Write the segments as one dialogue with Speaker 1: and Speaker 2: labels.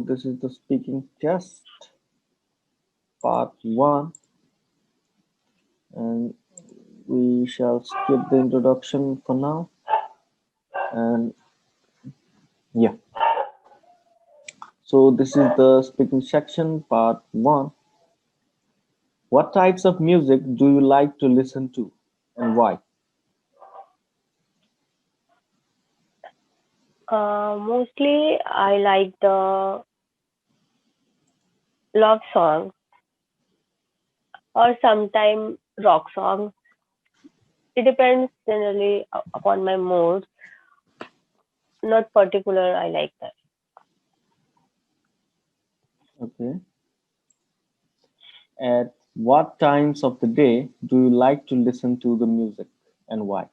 Speaker 1: So this is the speaking test part 1, and we shall skip the introduction for now. And yeah, so this is the speaking section part 1. What types of music do you like to listen to and why?
Speaker 2: Mostly I like the love songs or sometime rock songs. It depends generally upon my mood. Not particular, I like that.
Speaker 1: Okay. At what times of the day do you like to listen to the music and why?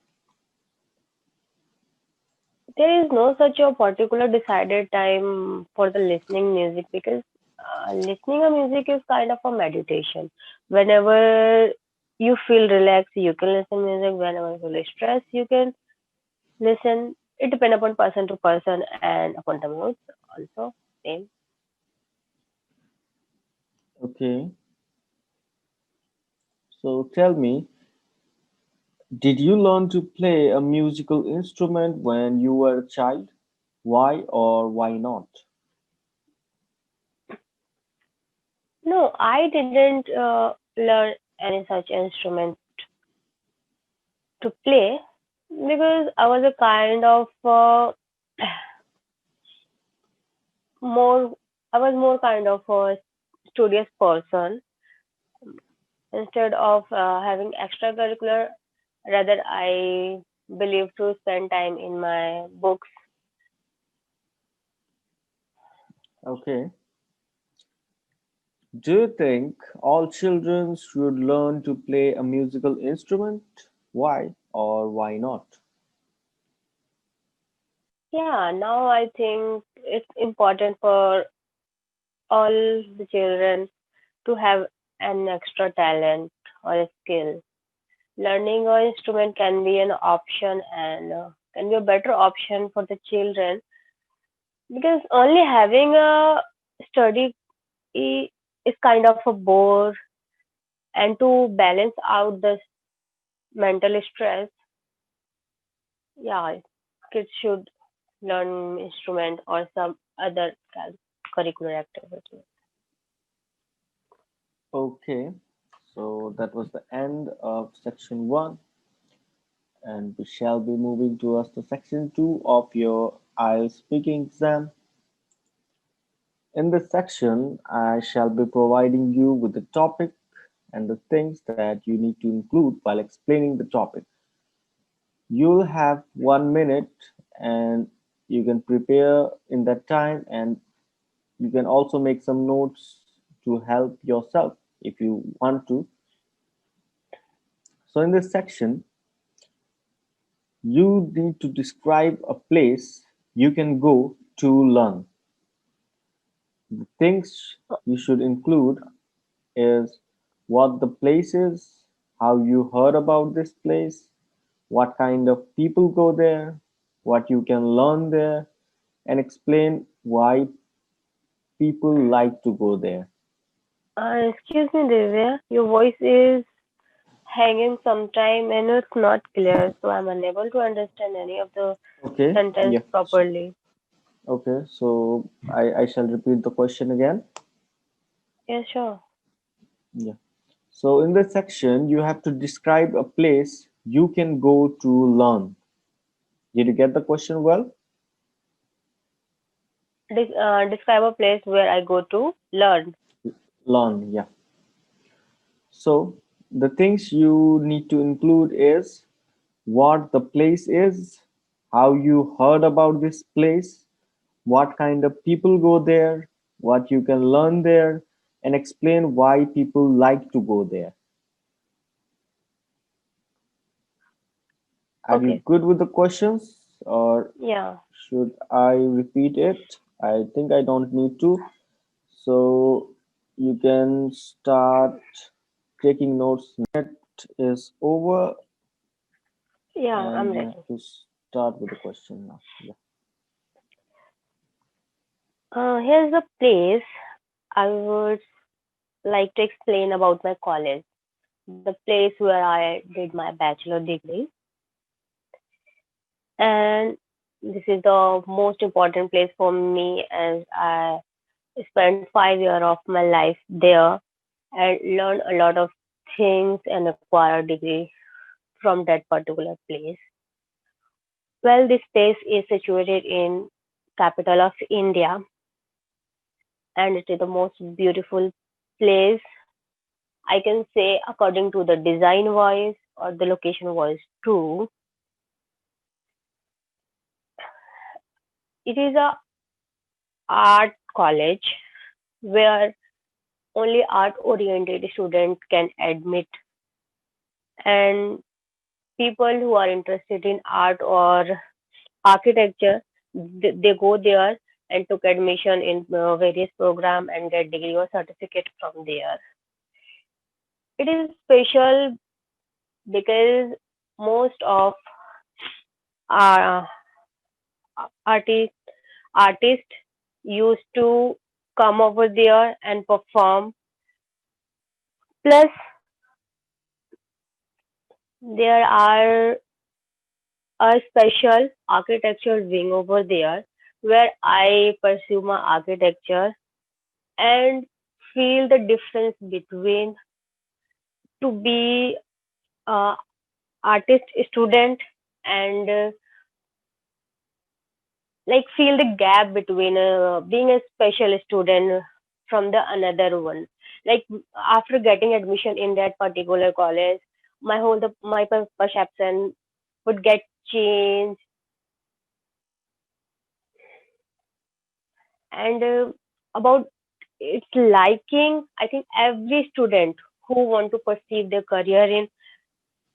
Speaker 2: There is no such a particular decided time for the listening music because listening to music is kind of a meditation. Whenever you feel relaxed, you can listen music. Whenever you feel stressed, you can listen. It depends upon person to person and upon the mood also. Same.
Speaker 1: Okay. So tell me, did you learn to play a musical instrument when you were a child? Why or why not?
Speaker 2: No, I didn't learn any such instrument to play because I was a kind of more. I was more kind of a studious person. Instead of having extracurricular, rather I believe to spend time in my books.
Speaker 1: Okay. Do you think all children should learn to play a musical instrument? Why or why not?
Speaker 2: Yeah, now I think it's important for all the children to have an extra talent or a skill. Learning an instrument can be an option and can be a better option for the children because only having a study is kind of a bore, and to balance out the mental stress, yeah, kids should learn instrument or some other curricular activity.
Speaker 1: Okay. So that was the end of section 1, and we shall be moving towards the section 2 of your IELTS speaking exam. In this section, I shall be providing you with the topic and the things that you need to include while explaining the topic. You'll have 1 minute and you can prepare in that time, and you can also make some notes to help yourself if you want to. So, in this section, you need to describe a place you can go to learn. The things you should include is what the place is, how you heard about this place, what kind of people go there, what you can learn there, and explain why people like to go there.
Speaker 2: Excuse me, Divya, your voice is hanging sometime and it's not clear, so I'm unable to understand any of the
Speaker 1: Okay,
Speaker 2: sentence
Speaker 1: yeah.
Speaker 2: properly.
Speaker 1: Okay, so I shall repeat the question again.
Speaker 2: Yeah, sure.
Speaker 1: Yeah. So in this section, you have to describe a place you can go to learn. Did you get the question well?
Speaker 2: Describe a place where I go to learn.
Speaker 1: Learn, yeah. So the things you need to include is what the place is, how you heard about this place, what kind of people go there, what you can learn there, and explain why people like to go there. Are you
Speaker 2: Okay.
Speaker 1: good with the questions or
Speaker 2: Yeah.
Speaker 1: should I repeat it? I think I don't need to. So you can start taking notes. Net is over
Speaker 2: Yeah, I'm
Speaker 1: and you
Speaker 2: ready.
Speaker 1: have to start with the question now. Yeah.
Speaker 2: Here's the place I would like to explain about my college, the place where I did my bachelor degree, and this is the most important place for me as I spent 5 years of my life there and learned a lot of things and acquire a degree from that particular place. Well, this place is situated in capital of India, and it is the most beautiful place I can say according to the design wise or the location wise too. It is a art college where only art oriented students can admit, and people who are interested in art or architecture, they go there and took admission in various program and get degree or certificate from there. It is special because most of our artists artists used to come over there and perform. Plus, there are a special architecture wing over there where I pursue my architecture and feel the difference between to be a artist student and like feel the gap between being a special student from the another one. Like after getting admission in that particular college, my perception would get changed, and about its liking. I think every student who want to pursue their career in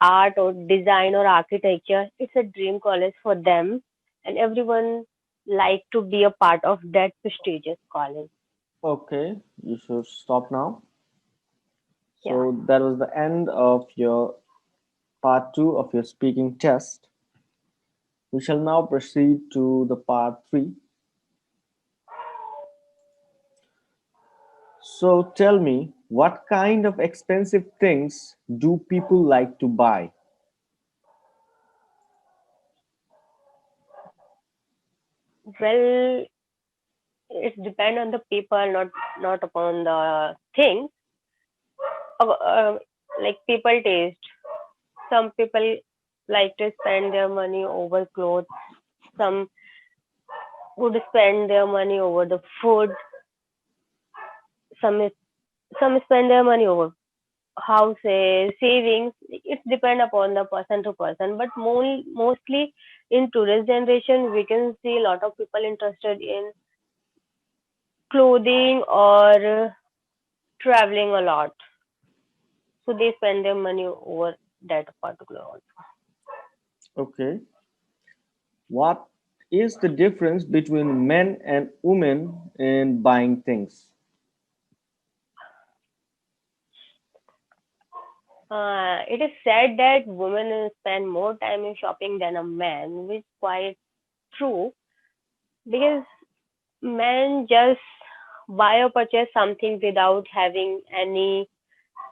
Speaker 2: art or design or architecture, it's a dream college for them, and everyone like to be a part of that prestigious college.
Speaker 1: Okay, you should stop now.
Speaker 2: Yeah.
Speaker 1: So that was the end of your part two of your speaking test. We shall now proceed to the part three. So tell me, what kind of expensive things do people like to buy?
Speaker 2: Well, it depends on the people, not upon the things. Like people taste. Some people like to spend their money over clothes. Some would spend their money over the food. Some is, some spend their money over houses, savings. It depends upon the person to person. But mostly in today's generation, we can see a lot of people interested in clothing or traveling a lot. So they spend their money over that particular one.
Speaker 1: Okay. What is the difference between men and women in buying things?
Speaker 2: It is said that women spend more time in shopping than a man, which is quite true because men just buy or purchase something without having any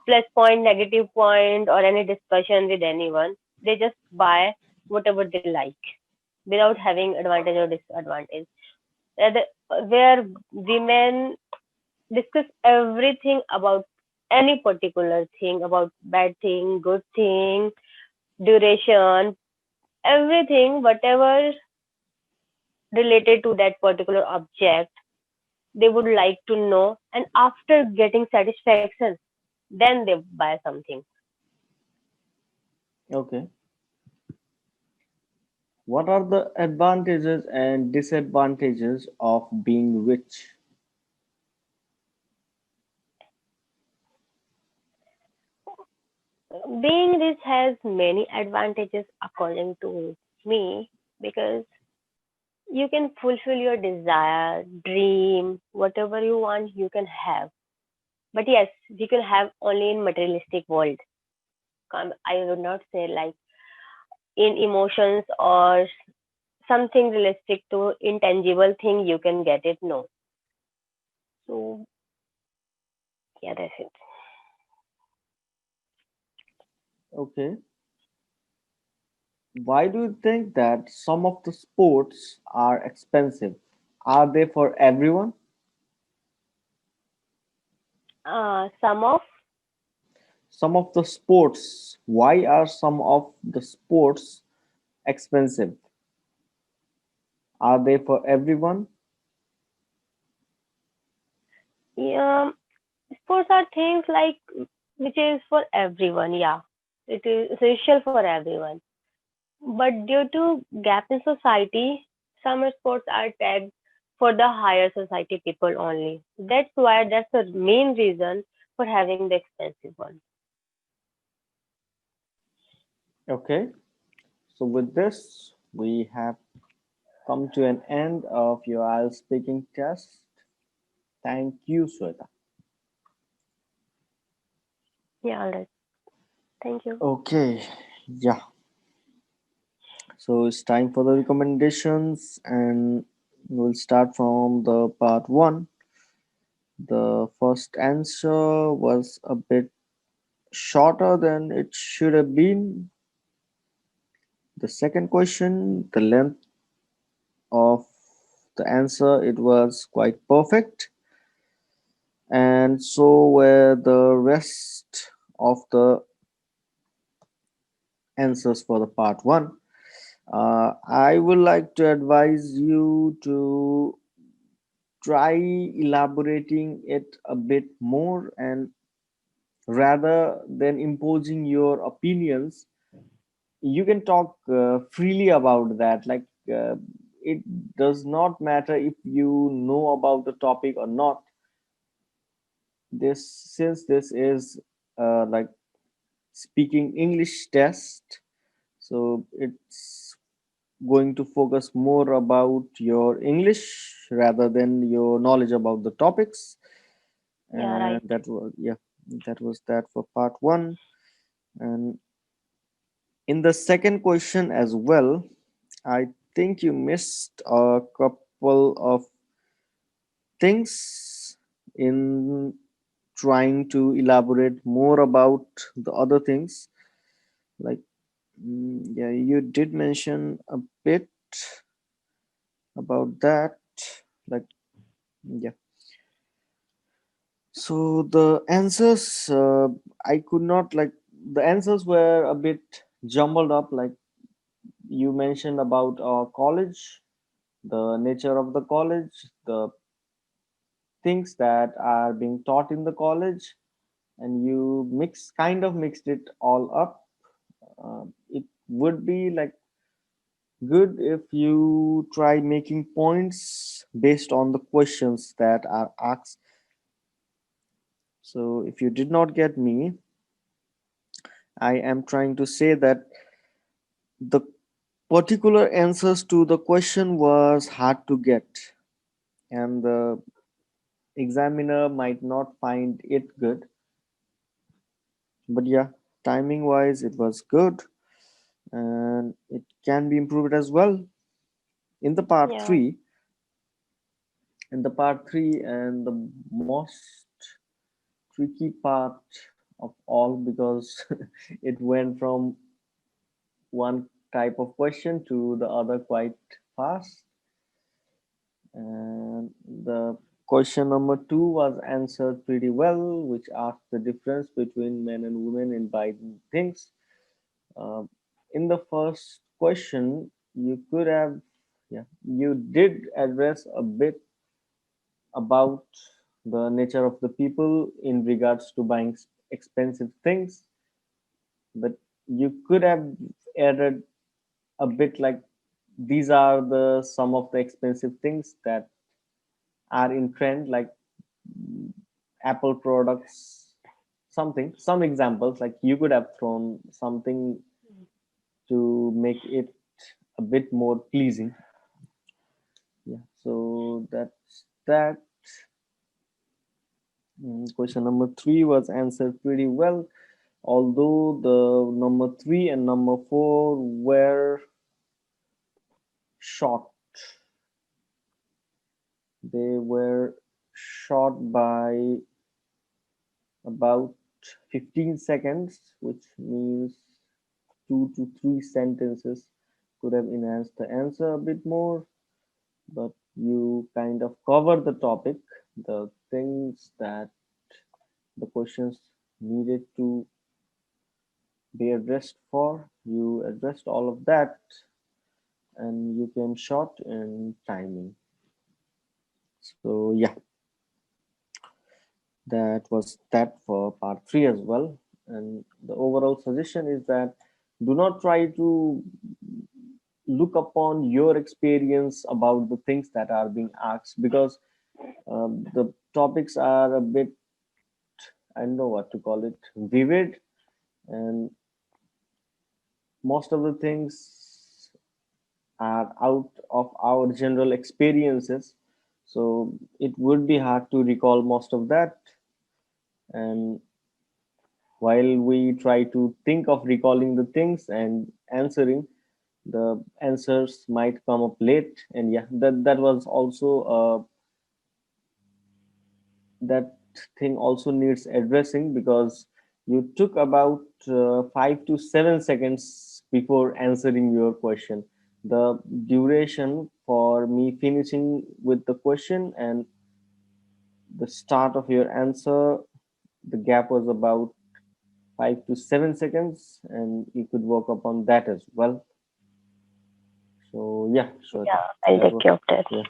Speaker 2: plus point, negative point, or any discussion with anyone. They just buy whatever they like without having advantage or disadvantage. Where women discuss everything about any particular thing, about bad thing, good thing, duration, everything, whatever related to that particular object, they would like to know. And after getting satisfaction, then they buy something.
Speaker 1: Okay. What are the advantages and disadvantages of being rich?
Speaker 2: Being rich has many advantages according to me because you can fulfill your desire, dream, whatever you want, you can have. But yes, we can have only in materialistic world. I would not say like in emotions or something realistic to intangible thing you can get it. No. So yeah, that's it.
Speaker 1: Okay. Why do you think that some of the sports are expensive? Are they for everyone?
Speaker 2: Some of
Speaker 1: Some of the sports, why are some of the sports expensive? Are they for everyone?
Speaker 2: yeah, sports are things like which is for everyone. Yeah, it is essential for everyone. But due to gap in society, some sports are tagged for the higher society people only. That's the main reason for having the expensive one.
Speaker 1: Okay. So with this, we have come to an end of your IELTS speaking test. Thank you, Sweta.
Speaker 2: Yeah, all right. Thank you.
Speaker 1: Okay, yeah. So it's time for the recommendations, and we'll start from the part one. The first answer was a bit shorter than it should have been. The second question, the length of the answer, it was quite perfect, and so were the rest of the answers for the part one. I would like to advise you to try elaborating it a bit more, and rather than imposing your opinions, you can talk freely about that. It does not matter if you know about the topic or not. This, since this is like speaking English test, so it's going to focus more about your English rather than your knowledge about the topics.
Speaker 2: Yeah,
Speaker 1: And
Speaker 2: right.
Speaker 1: that was, yeah, that was that for part one. And in the second question as well, I think you missed a couple of things in trying to elaborate more about the other things. Like, yeah, you did mention a bit about that. Like, yeah. So the answers, I could not like the answers were a bit jumbled up. Like you mentioned about college, the nature of the college, the things that are being taught in the college, and you mixed it all up. It would be like good if you try making points based on the questions that are asked. So if you did not get me, I am trying to say that the particular answers to the question was hard to get, and the examiner might not find it good. But yeah, timing wise it was good, and it can be improved as well. In the part
Speaker 2: Yeah,
Speaker 1: 3, and the most tricky part of all, because it went from one type of question to the other quite fast. And the question number 2 was answered pretty well, which asked the difference between men and women in buying things. Uh, in the first question, you could have, yeah, you did address a bit about the nature of the people in regards to buying expensive things, but you could have added a bit like these are the some of the expensive things that are in trend, like Apple products, something, some examples. Like you could have thrown something to make it a bit more pleasing. Yeah, so that's that. Question number 3 was answered pretty well, although the number 3 and number 4 were short. They were short by about 15 seconds, which means 2 to 3 sentences could have enhanced the answer a bit more, but you kind of cover the topic, the things that the questions needed to be addressed for. You addressed all of that and you came short in timing. So, yeah, that was that for part three as well. And the overall suggestion is that do not try to look upon your experience about the things that are being asked, because the topics are a bit, I don't know what to call it, vivid, and most of the things are out of our general experiences. So it would be hard to recall most of that. And while we try to think of recalling the things and answering, the answers might come up late. And yeah, that was also that thing also needs addressing, because you took about 5 to 7 seconds before answering your question. The duration for me finishing with the question and the start of your answer, the gap was about 5 to 7 seconds, and you could work upon that as well. So yeah, Shweta,
Speaker 2: Yeah, I'll
Speaker 1: that
Speaker 2: take
Speaker 1: was,
Speaker 2: care of that.
Speaker 1: yeah,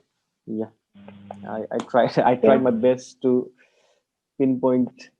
Speaker 1: yeah. I tried I
Speaker 2: Yeah.
Speaker 1: tried my best to pinpoint